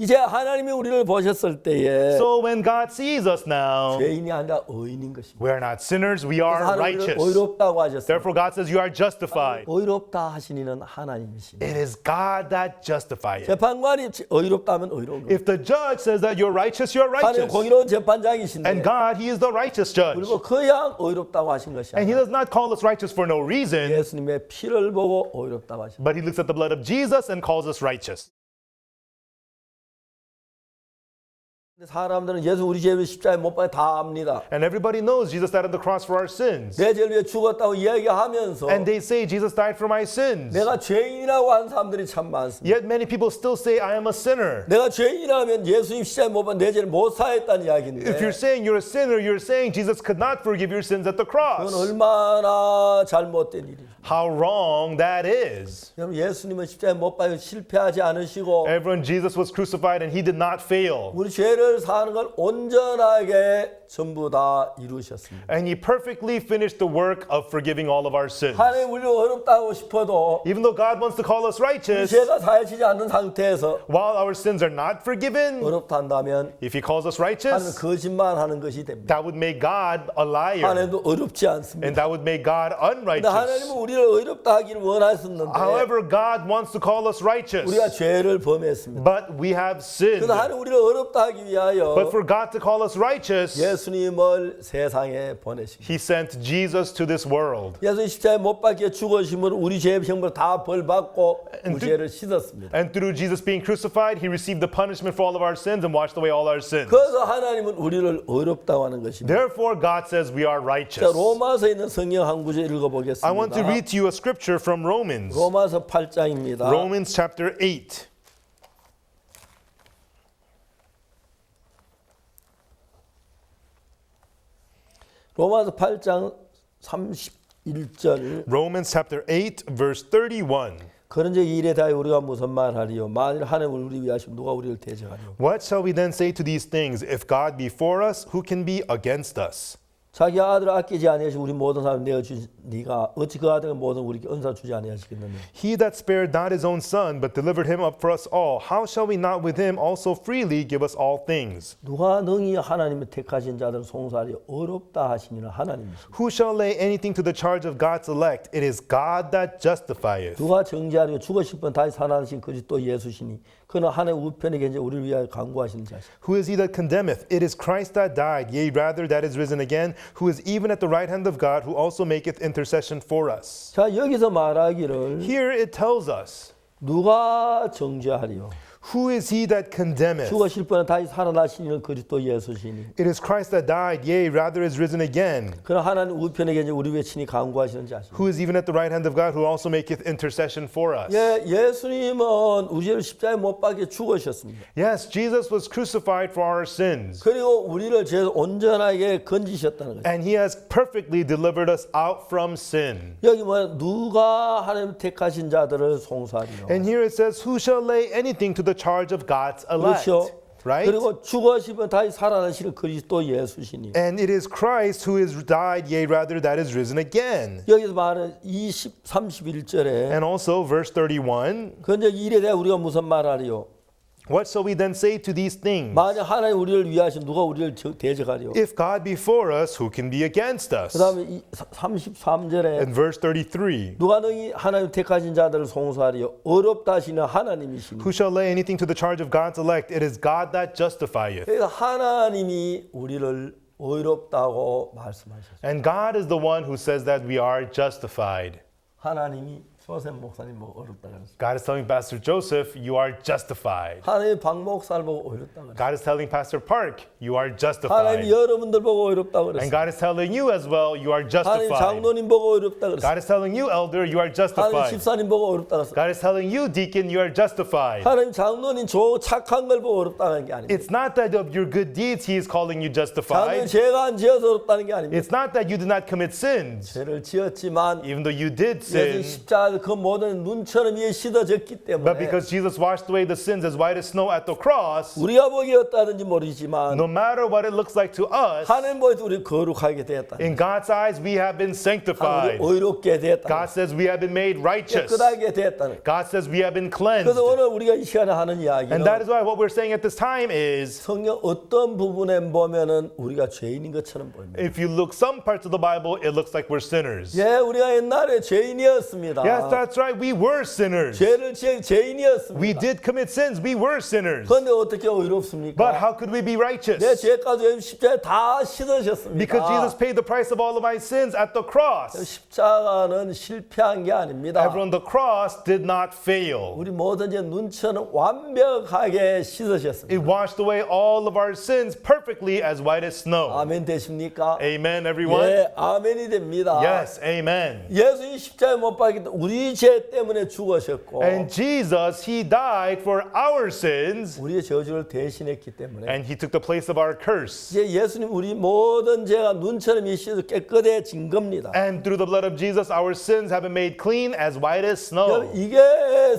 이제 하나님이 우리를 보셨을 때에 So when God sees us now, 죄인이 아니라 의인인 것입니다. we are not sinners, we are 하나님은 righteous. 의롭다고 하셨습니다. Therefore God says you are justified. 의롭다 하신 이는 하나님이십니다. It is God that justifies. 재판관이 의롭다면 의로운 겁니다. If the judge says that you're righteous, you're 하나님 righteous. 공의로운 재판장이신데 And God, He is the righteous judge. 그리고 그냥 의롭다고 하신 것이 And He 아니라 does not call us righteous for no reason, 예수님의 피를 보고 의롭다고 하십니다. but He looks at the blood of Jesus and calls us righteous. 사람들은 예수 우리 죄를 십자가에 못 박아 다 압니다. And everybody knows Jesus died on the cross for our sins. 내 죄를 위해 죽었다고 이야기하면서 And they say Jesus died for my sins. 내가 죄인이라고 하는 사람들이 참 많습니다. Yet many people still say I am a sinner. 내가 죄인이라면 예수님 십자가에 못 박아 내 죄를 못 사했다는 이야기인데 If you're saying you're a sinner, you're saying Jesus could not forgive your sins at the 그건 cross. 얼마나 잘못된 일이죠. How wrong that is. 여러분 예수님은 십자가에 못 박아 실패하지 않으시고 Everyone, Jesus was crucified and He did not fail. 우리 죄를 사는 걸 온전하게 전부 다 이루셨습니다. And He perfectly finished the work of forgiving all of our sins. 하나님 우리를 어렵다고 싶어도 Even though God wants to call us righteous, 죄가 사해지지 않는 상태에서 while our sins are not forgiven, 어렵다 한다면 if He calls us 하나님 righteous, 거짓말하는 것이 됩니다. that would make God a liar. 하나님도 어렵지 않습니다. And that would make God 근데 하나님은 unrighteous. 우리를 어렵다 하기를 원하셨는데 However, God wants to call us righteous. 우리가 죄를 범했습니다. But we have sinned. 그래서 하나님 우리를 어렵다 하기 위하여 But for God to call us righteous, 예수님을 세상에 보내십니다. He sent Jesus to this world. 예수님 십자가에 못 박혀 죽으심으로 우리 죄의 형벌 다 벌받고 우리 죄를 씻었습니다. And through Jesus being crucified, He received the punishment for all of our sins and washed away all our sins. 그래서 하나님은 우리를 어렵다고 하는 것입니다. Therefore, God says we are 자, righteous. 로마서에 있는 성경 한 구절 읽어보겠습니다. I want to read to you a scripture from Romans. 로마서 8장입니다. Romans chapter 8. 로마서 8장 31절 Romans chapter 8, verse 31. 그런 적 일에 대하여 우리가 무슨 말하리요? 만일 하나님을 우리 위하시면 누가 우리를 대적하리요? What shall we then say to these things? If God be for us, who can be against us? 자기 아들을 아끼지 아니하시 우리 모든 사람 내어주신 네가 어찌 그 아들을 모든 우리에게 은사 주지 아니하시겠느냐? He that spared not his own son, but delivered him up for us all, how shall we not with him also freely give us all things? 누가 능히 하나님의 택하신 자들을 송사하리 어렵다 하시니라 하나님이시오. Who shall lay anything to the charge of God's elect? It is God that justifieth. 누가 정죄하리요? 죽으실 분 다시 살아나신 그리스도 예수시니 그는 하나님 우편에 계신 우리를 위하여 간구하시는 자시오. Who is he that condemneth? It is Christ that died, yea, rather that is risen again, who is even at the right hand of God, who also maketh intercession for us. 자, 여기서 말하기를 Here it tells us, 누가 정죄하리요? who is he that condemneth? 죽으실 분은 다시 살아나시는 그리스도 예수시니 It is Christ that died, yea, rather is risen again, 그는 하나님 우편에 계신 우리 위에 친히 간구하시는 자시오. who is even at the right hand of God, who also maketh intercession for us. 예수님은 우리를 십자가에 못 박혀 죽으셨습니다. Yes, Jesus was crucified for our sins, 그리고 우리를 죄에서 온전하게 건지셨다는 거죠. and he has perfectly delivered us out from sin. 여기 뭐 누가 하나님 택하신 자들을 송사하리요? And here it says, who shall lay anything to the charge of God's elect? 그렇죠. Right? 그리고 죽으시면 다시 살아나시는 그리스도 예수시니 And it is Christ who is died, yea, rather that is risen again. 여기서 말하는 31절에 And also verse 31, 그런데 일에 대해 우리가 무슨 말하리요? what shall we then say to these things? 만약 하나님 우리를 위하신 누가 우리를 대적하리요? If God be for us, who can be against us? 그 다음에 33절에 And verse 33, 누가 능히 하나님 택하신 자들을 송사하리요? 어렵다 하시는 하나님이시니 who shall lay anything to the charge of God's elect? It is God that justifieth. 그래서 하나님이 우리를 어렵다고 말씀하셨어요. And God is the one who says that we are justified. 하나님이 조셉 목사님 보고 어렵다 그랬어요. God is telling Pastor Joseph, you are justified. 하나님이 박 목사를 보고 어렵다 그랬어요. God is telling Pastor Park, you are 하나님이 justified. 여러분들 보고 어렵다 And 그랬어요. God is telling you as well, you are 하나님 justified. 장로님 보고 어렵다 그랬어요. God is telling you, elder, you are 하나님 justified. 집사님 보고 어렵다 그랬어요. God is telling you, deacon, you are justified. 하나님 장로님 착한 걸 보고 어렵다는 게 아닙니다. It's not that of your good deeds he is calling you 장로님 justified. 죄가 안 지어서 어렵다는 게 아닙니다. It's not that you did not commit sins, 죄를 지었지만 even though you did 예수님 sin. 십자가에서 그 모든 눈처럼 이에 씻어졌기 But 때문에 because Jesus washed away the sins as white as snow at the cross, 우리가 보기에 어떠하든지 모르지만 no matter what it looks like to us, 하나님 보에서 우리 거룩하게 되었다. in God's eyes we have been 우리 sanctified. 의롭게 되었다. God says we have been made righteous. 깨끗하게 되었다는. God says we have been cleansed. 그래서 오늘 우리가 이 시간에 하는 And 이야기는 that is why what we're saying at this time is, 성경 어떤 부분에 보면은 우리가 죄인인 것처럼 보입니다. if you look some parts of the Bible, it looks like we're sinners. 예, 우리가 옛날에 죄인이었습니다. Yes, that's right. We were sinners. 죄를 지은 We 죄인이었습니다. did commit sins. We were sinners. 그런데 어떻게 But 의롭습니까? how could we be 내 righteous? 죄까지 십자가에 다 씻으셨습니다. Because Jesus paid the price of all of my sins at the cross. 십자가는 실패한 게 아닙니다. Everyone, the cross did not fail. 우리 모든 죄 눈처럼 완벽하게 씻으셨습니다. It washed away all of our sins perfectly as white as snow. 아멘 되십니까? Amen, everyone? 예, 아멘이 됩니다. Yes, amen. 예수님 십자가에 못 박기 때문에 우리 죄 때문에 죽으셨고 And Jesus, He died for our sins, 우리의 저주를 대신했기 때문에 and He took the place of our curse. 이제 예수님 우리 모든 죄가 눈처럼 씻어 깨끗해진 겁니다. And through the blood of Jesus, our sins have been made clean as white as snow. 이게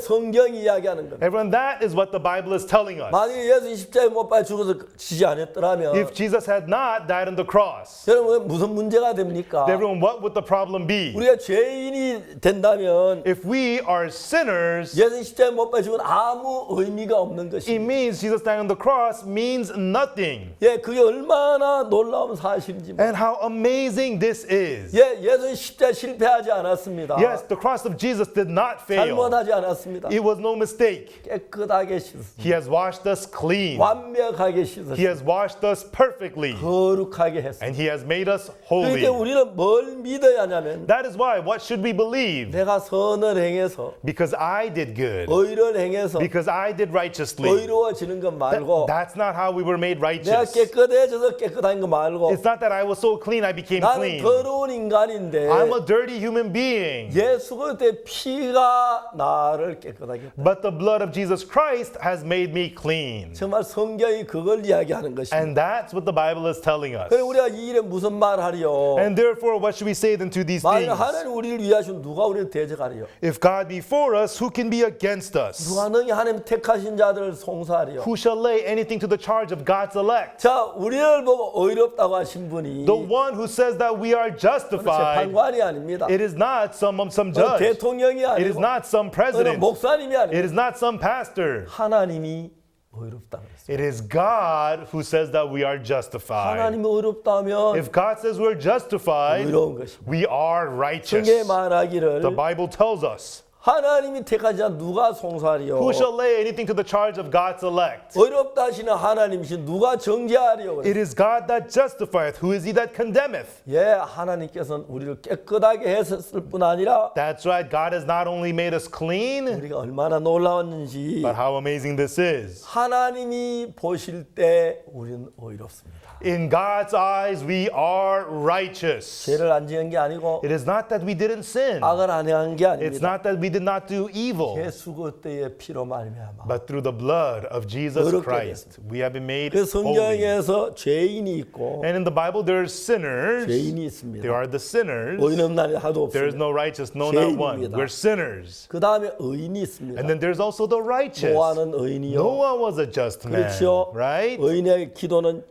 성경이 이야기하는 겁니다. Everyone, that is what the Bible is telling us. 만약에 예수님 십자가에 못 박혀 죽어서 지지 않았더라면 If Jesus had not died on the cross, 여러분 무슨 문제가 됩니까? everyone, what would the problem be? 우리가 죄인이 된다면 If we are sinners, 예수님 십자가에 못 박혀 죽은 아무 의미가 없는 it 것입니다. means Jesus dying on the cross means nothing. 예, 그게 얼마나 놀라운 사실인지. And how amazing this is. 예, 예수님 십자가 실패하지 않았습니다. Yes, the cross of Jesus did not fail. 잘못하지 않았습니다. It was no mistake. 깨끗하게 씻었습니다. He has washed us clean. 완벽하게 He 씻었습니다. has washed us perfectly. 거룩하게 했습니다. And He has made us holy. 그러니까 우리는 뭘 믿어야 하냐면 That is why, what should we believe? 내가 선을 행해서 Because I did good. 의를 행해서 Because I did righteously. 의로워지는 것 말고 That's not how we were made 내가 righteous. 깨끗해져서 깨끗한 거 말고 It's not that I was so clean I became 나는 clean. 더러운 인간인데 I'm a dirty human being. 예수 그리스도의 피가 나를 깨끗하게 했다. But the blood of Jesus Christ has made me clean. 정말 성경이 그걸 이야기하는 것입니다. And that's what the Bible is telling us. 그래 우리가 이 일에 무슨 말하리요? And therefore, what should we say then to these 만약 things? 하나님 우리를 위하시면 누가 우리를 대적하리요? If God be for us, who can be against us? 누가 능히 하나님 택하신 자들을 송사하리요? Who shall lay anything to the charge of God's elect? 자, 우리를 보고 의롭다고 하신 분이 The one who says that we are justified, 재판관이 아닙니다. it is not some 어느 judge. 대통령이 It is 아니고 not some 어느 president. 목사님이 It 아니고 is not some pastor. 하나님이 의롭다고 했습니다. It is God who says that we are justified. 하나님이 의롭다면 If God says we're justified, 의로운 것입니다. we are righteous. 성경에 말하기를 The Bible tells us, 하나님이 택하지 않은 누가 송사하리요? who shall lay anything to the charge of God's elect? 의롭다 하시는 하나님이신 누가 정죄하리요? It is God that justifieth. Who is he that condemneth? 예, 하나님께서는 우리를 깨끗하게 했을 뿐 아니라 That's right. God has not only made us clean, 우리가 얼마나 놀라웠는지 but how amazing this is. 하나님이 보실 때 우리는 의롭습니다. In God's eyes, we are righteous. 죄를 안 지은 게 아니고 It is not that we didn't sin. 악을 안 행한 게 It's 아닙니다. not that we did not do evil. 예수 그리스도의 피로 말미암아. But through the blood of Jesus 의롭게 Christ, we have been made 그 holy. 성경에서 죄인이 있고 And in the Bible, there are sinners. 죄인이 있습니다. There are the sinners. 의인 없는 날이 하도 There is 없습니다. no righteous, no, not one. 죄인입니다. We're sinners. 그 다음에 의인이 있습니다. And then there's also the righteous. 노아는 의인이요. Noah was a just man, 그렇죠. right? 의인의 기도는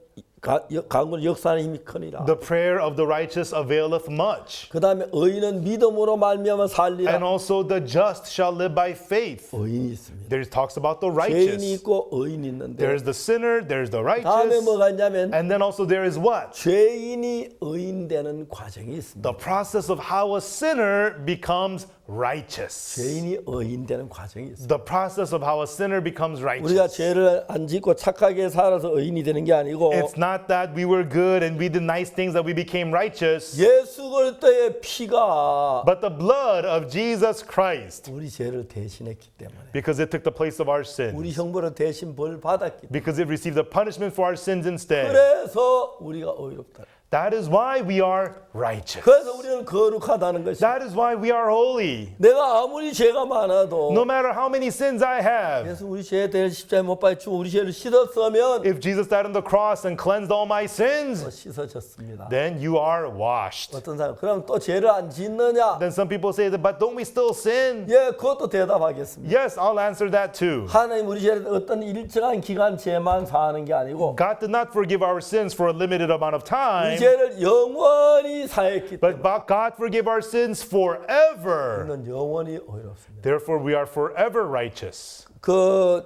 강군 역사하는 힘이 크니라. The prayer of the righteous availeth much. 그 다음에 의인은 믿음으로 말미암아 살리라. And also the just shall live by faith. 의인이 있습니다. There talks about the 죄인이 righteous. 있고 의인이 있는데 There's the sinner, there's the 다음에 righteous. 뭐가 있냐면 And then also there is what? 죄인이 의인 되는 과정이 있습니다. The process of how a sinner becomes righteous. 죄인이 의인 되는 과정이 있습니다. The process of how a sinner becomes 우리가 righteous. 죄를 안 짓고 착하게 살아서 의인이 되는 게 아니고 It's not that we were good and we did nice things that we became righteous, 예수 그리스도의 피가 but the blood of Jesus Christ, 우리 죄를 대신했기 때문에 because it took the place of our 우리 sins, 형벌을 대신 벌 받았기 때문에 because it received the punishment for our sins instead. 그래서 우리가 의롭다. That is why we are righteous. 그래서 우리는 거룩하다는 것입니다. That is why we are holy. 내가 아무리 죄가 많아도 No matter how many sins I have, 예수 우리 죄에 대해 십자가에 못 박혀 우리 죄를 씻었으면 if Jesus died on the cross and cleansed all my sins, 씻어졌습니다. then you are washed. 어떤 사람 그럼 또 죄를 안 짓느냐? Then some people say that, but don't we still sin? 예, 그것도 대답하겠습니다. Yes, I'll answer that too. 하나님 우리 죄를 어떤 일정한 기간 죄만 사하는 게 아니고 God did not forgive our sins for a limited amount of 이 time, 죄를 영원히 사했기 but 때문에 God forgave our sins forever. 우리는 영원히 의롭습니다. Therefore, we are forever righteous. 그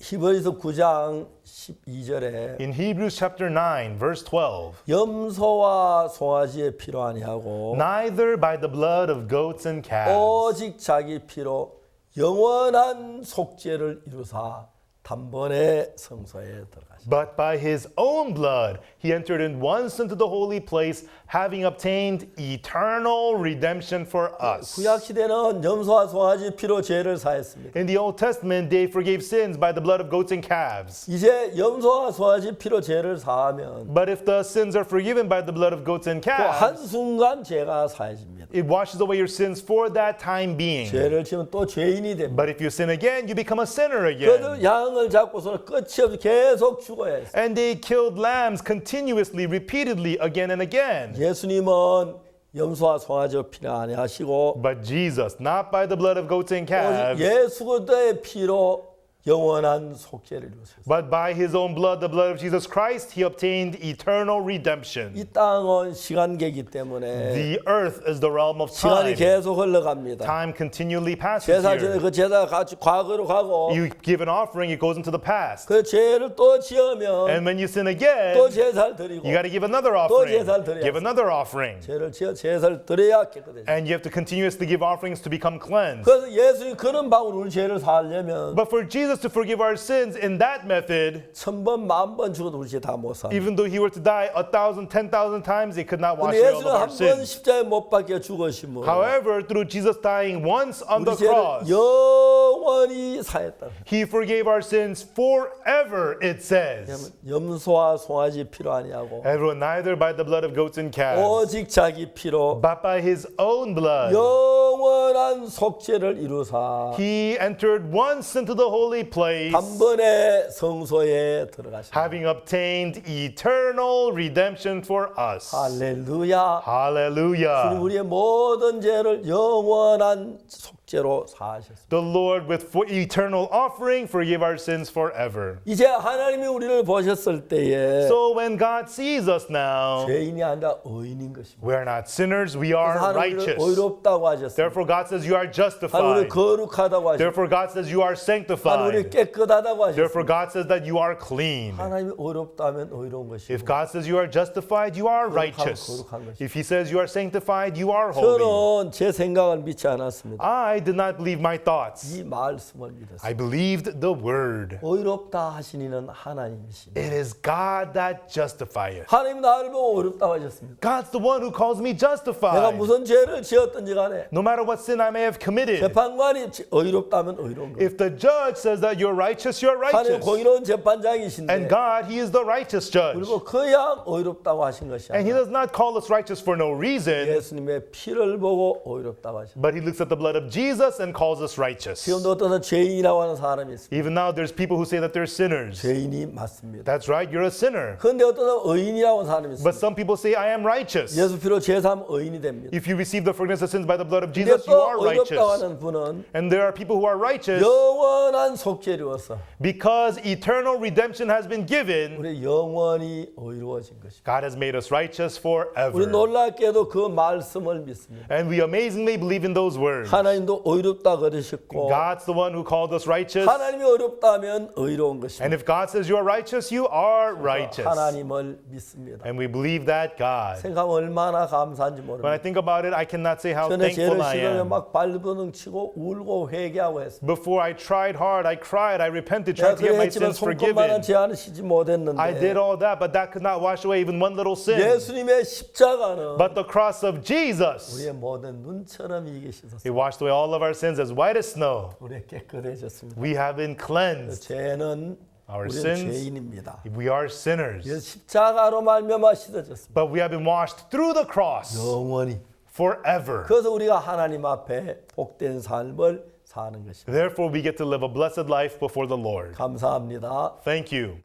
히브리서 9장 12절에 In Hebrews chapter 9, verse 12, 염소와 송아지의 피로 아니하고 neither by the blood of goats and calves, 오직 자기 피로 영원한 속죄를 이루사 단번에 성소에 들어가시다. but by his own blood he entered in once into the holy place, having obtained eternal redemption for us. 구약 시대는 염소와 송아지 피로 죄를 사했습니다. In the Old Testament, they forgave sins by the blood of goats and calves. 이제 염소와 송아지 피로 죄를 사하면 But if the sins are forgiven by the blood of goats and 그 calves, 한순간 죄가 사해집니다. it washes away your sins for that time being. 죄를 지으면 또 죄인이 됩니다. But if you sin again, you become a sinner 그래도 again. 양을 잡고서 끝이 없이 계속 죽어야 했어요. And they killed lambs continuously, repeatedly, again and again. 예수님은 염소와 송아지 피를 아니하시고 But Jesus, not by the blood of goats and 오직 calves, 예수 그리스도의 피로 영원한 속죄를 이루셨어요. but by his own blood, the blood of Jesus Christ, he obtained eternal redemption. 이 땅은 시간계이기 때문에 The earth is the realm of 시간이 time. 계속 흘러갑니다. Time continually passes 제사 전에 here. 그 제사가 과거로 가고 You give an offering, it goes into the past. 그 죄를 또 지으면 And when you sin again, 또 제사를 드리고 you got to give another offering. 제사를 드려야지. Give another offering. 죄를 지어 제사를 드려야 깨끗해져. And you have to continuously give offerings to become cleansed. 그래서 예수님 그런 방으로 우리 죄를 사하려면 But for Jesus to forgive our sins in that method, 1000번, 10,000번 죽어도 우리 죄 다 못 사. even though he were to die 1,000, 10,000 times, he could not wash 근데 away all 예수는 of our 한 번 sins. 십자가에 못 박혀 죽으심으로 However, through Jesus dying once on 우리 the 죄를 cross, 영원히 사했다. he forgave our sins forever, it says. 염소와 송아지 피로 아니하고 Everyone, neither by the blood of goats and calves, 오직 자기 피로 but by his own blood. 영원한 속죄를 이루사 He entered once into the holy place, 단번에 성소에 들어가시다. having obtained eternal redemption for us. 할렐루야. 주님 Hallelujah. 우리의 모든 죄를 영원한 속죄로 사하셨습니다. The Lord with eternal offering forgive our sins forever. 이제 하나님이 우리를 보셨을 때에 So when God sees us now, 죄인이 아니라 의인인 것입니다. we are not sinners, we are 하나님 우리를 righteous. 의롭다고 하셨습니다. Therefore God says you are 하나님 우리를 justified. 거룩하다고 하셨습니다. Therefore God says you are 하나님 우리를 sanctified. 깨끗하다고 Therefore 하셨습니다. God says that you are clean. 하나님이 의롭다면 의로운 것이고 If God says you are justified, you are righteous. If He says you are sanctified, you are holy. 저는 제 생각을 믿지 않았습니다. I did not believe my thoughts. 이 말씀을 믿었습니다. I believed the word. 의롭다 하시니는 하나님이십니다. It is God that justifieth. 하나님 나를 보고 의롭다고 하셨습니다. God's the one who calls me 내가 justified. 무슨 죄를 지었든지 간에 No matter what sin I may have committed. 재판관이 의롭다면 의로운 거예요. If the judge says that you're righteous, you're 하나님 righteous. 공의로운 And 재판장이신데 God, He is the righteous judge. 그리고 그냥 의롭다고 하신 것이 And He 아니라 does not call us righteous for no reason, 예수님의 피를 보고 의롭다고 하십니다. but He looks at the blood of Jesus and calls us righteous. 지금도 어떤 죄인이라고 하는 사람이 있습니다. Even now, there's people who say that they're sinners. 죄인이 맞습니다. That's right, you're a sinner. 그런데 어떤 의인이라고 하는 사람이 But 있습니다. some people say, I am righteous. 예수 피로 죄사하면 의인이 됩니다. If you receive the forgiveness of sins by the blood of 근데 Jesus, you are 또 의롭다고 righteous. 하는 분은 And there are people who are righteous 영원한 속죄를 이루어서 because eternal redemption has been given. 우리 영원히 의로워진 것입니다. God has made us righteous 우리 forever. 놀랍게도 그 말씀을 믿습니다. And we amazingly believe in those words. 하나님도 의롭다 그러셨고 God's the one who called us righteous. 하나님이 의롭다면 의로운 And 것입니다. if God says you are righteous, you are righteous. 하나님을 믿습니다. And we believe that God. 생각하면 얼마나 감사한지 When I 모릅니다. think about it, I cannot say how 전에 thankful 죄를 I 싫으면 am. 막 발버둥 치고 울고 회개하고 했습니다. Before I tried hard, I cried, I repented, 내가 trying to get my 그랬지만 sins 손꼽만한 forgiven. 죄 하나 씻지 못했는데 I did all that, but that could not wash away even one little sin. 예수님의 십자가는 But the cross of Jesus, 우리의 모든 눈처럼 이게 씻었습니다. He washed away all of our sins as white as snow. 우리 깨끗해졌습니다. We have been cleansed. 죄는 Our 우리는 sins, 죄인입니다. we are sinners. 그래서 십자가로 말미암아 씻어졌습니다. But we have been washed through the cross 영원히. forever. 그래서 우리가 하나님 앞에 복된 삶을 사는 것입니다. Therefore, we get to live a blessed life before the Lord. 감사합니다. Thank you.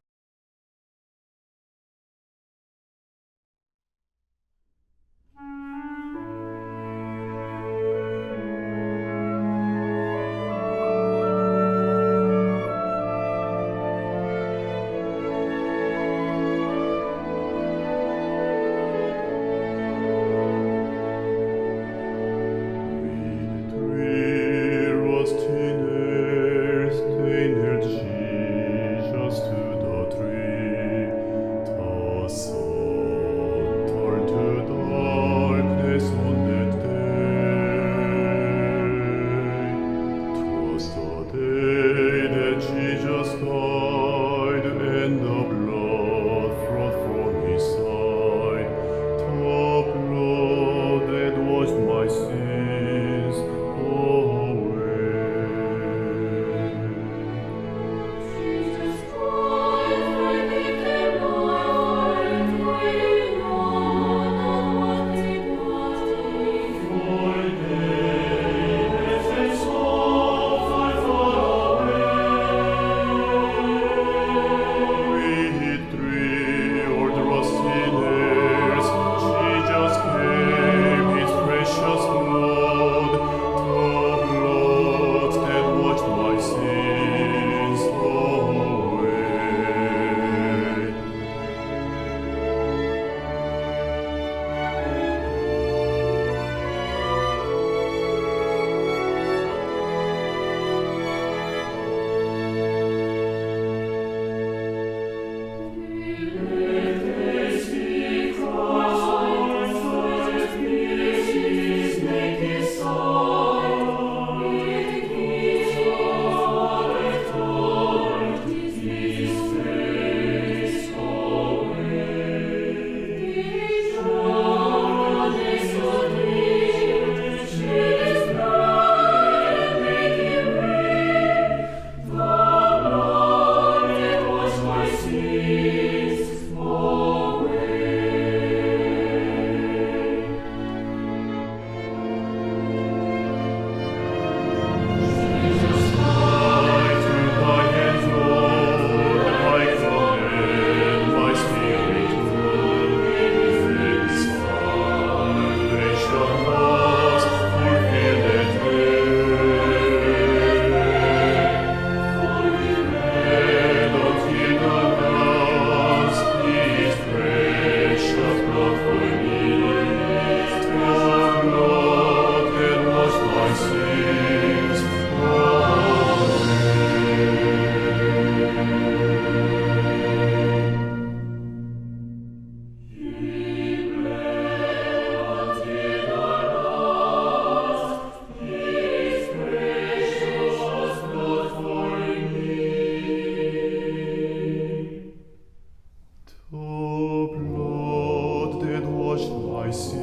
The blood that washed my sins.